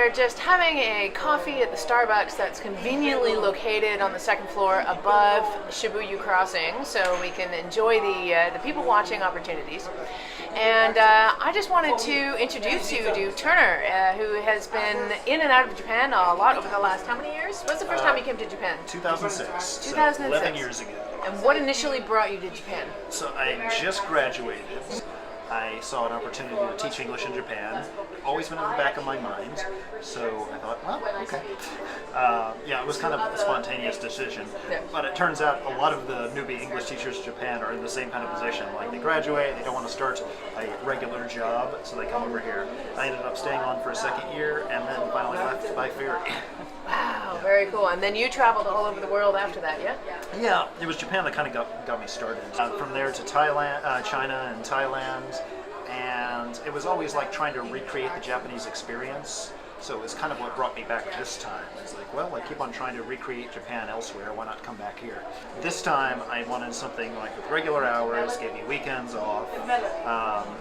are just having a coffee at the Starbucks that's conveniently located on the second floor above Shibuya Crossing, so we can enjoy the people watching opportunities. And I just wanted to introduce you to Turner, who has been in and out of Japan a lot over the last how many years? What's the first time you came to Japan? 2006. 2006. So 11 years ago. And what initially brought you to Japan? So I just graduated. I saw an opportunity to teach English in Japan. Always been in the back of my mind. So I thought, well, okay. Yeah, it was kind of a spontaneous decision. Yeah. But it turns out a lot of the newbie English teachers in Japan are in the same kind of position. Like they graduate, they don't want to start a regular job, so they come over here. I ended up staying on for a second year and then finally left by ferry. Wow, very cool. And then you traveled all over the world after that, yeah? Yeah, it was Japan that kind of got me started. From there to Thailand, China and Thailand, and it was always like trying to recreate the Japanese experience. So it was kind of what brought me back this time. It's like, well, I keep on trying to recreate Japan elsewhere, why not come back here? This time I wanted something like with regular hours, gave me weekends off,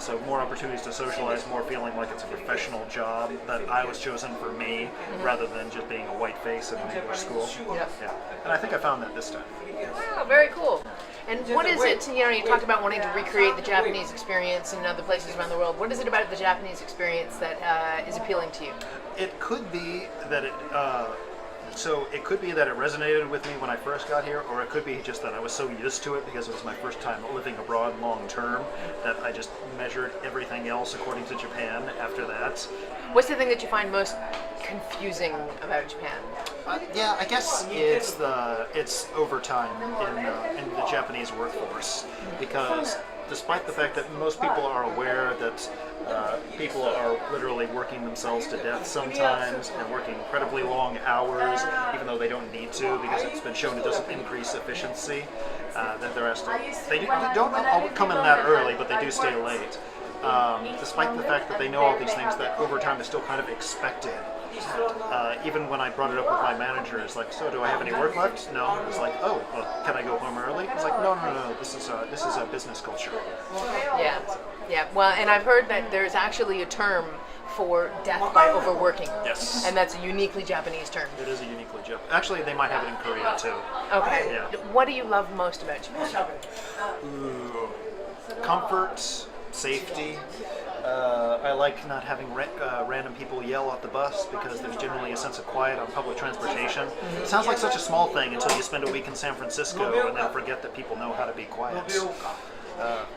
so more opportunities to socialize, more feeling like it's a professional job that I was chosen for me, rather than just being a white face in an English school. Yep. Yeah. And I think I found that this time. Wow, very cool. And what is it, you talked about wanting to recreate the Japanese experience in other places around the world. What is it about the Japanese experience that is appealing to you? It could be that it resonated with me when I first got here, or it could be just that I was so used to it because it was my first time living abroad long term that I just measured everything else according to Japan after that. What's the thing that you find most confusing about Japan? Yeah, I guess it's overtime in the Japanese workforce, because despite the fact that most people are aware that people are literally working themselves to death sometimes and working incredibly long hours, even though they don't need to, because it's been shown it doesn't increase efficiency. That they don't all come in that early, but they do stay late. Despite the fact that they know all these things, that overtime is still kind of expected. Even when I brought it up with my manager, it's like, so do I have any work left? No. It's like, oh, well, can I go home early? It's like, no. This is a business culture. Yeah. Well, and I've heard that there's actually a term for death by overworking. Yes. And that's a uniquely Japanese term. It is a uniquely Japanese. Actually, they might have it in Korea too. Okay. Yeah. What do you love most about Japan? Ooh. Comfort, safety. I like not having random people yell at the bus, because there's generally a sense of quiet on public transportation. It sounds like such a small thing until you spend a week in San Francisco and then forget that people know how to be quiet.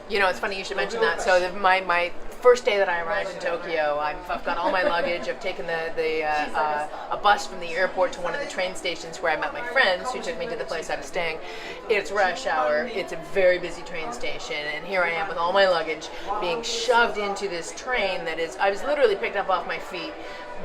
It's funny you should mention that. So my first day that I arrived in Tokyo, I've got all my luggage. I've taken a bus from the airport to one of the train stations where I met my friends who took me to the place I was staying. It's rush hour. It's a very busy train station, and here I am with all my luggage being shoved into this train I was literally picked up off my feet,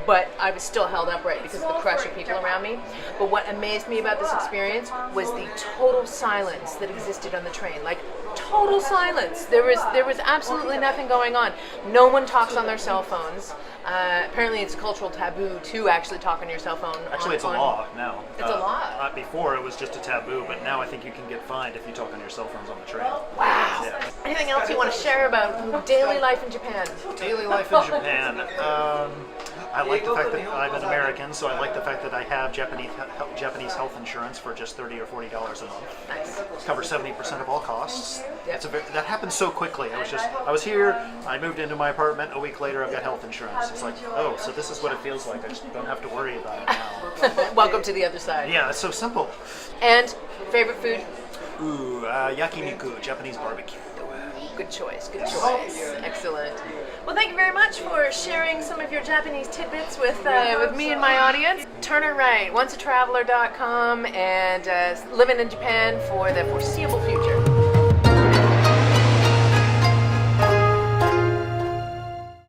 but I was still held upright because of the crush of people around me. But what amazed me about this experience was the total silence that existed on the train. Like, total silence. There was absolutely nothing going on. No one talks on their cell phones. Apparently it's a cultural taboo to actually talk on your cell phone. Actually, it's a law now. It's a law? Before it was just a taboo, but now I think you can get fined if you talk on your cell phones on the train. Wow. Yeah. Anything else you want to share about daily life in Japan? Daily life in Japan. I like the fact that I'm an American, so I like the fact that I have Japanese health insurance for just $30 or $40 a month. Nice. It covers 70% of all costs. Yep. That happened so quickly. I was here, I moved into my apartment, a week later I've got health insurance. It's like, oh, so this is what it feels like. I just don't have to worry about it now. Welcome to the other side. Yeah, it's so simple. And favorite food? Ooh, yakiniku, Japanese barbecue. Good choice. Excellent. Well, thank you very much for sharing some of your Japanese tidbits with me and my audience. Turner Wright, onceatraveler.com, and living in Japan for the foreseeable future.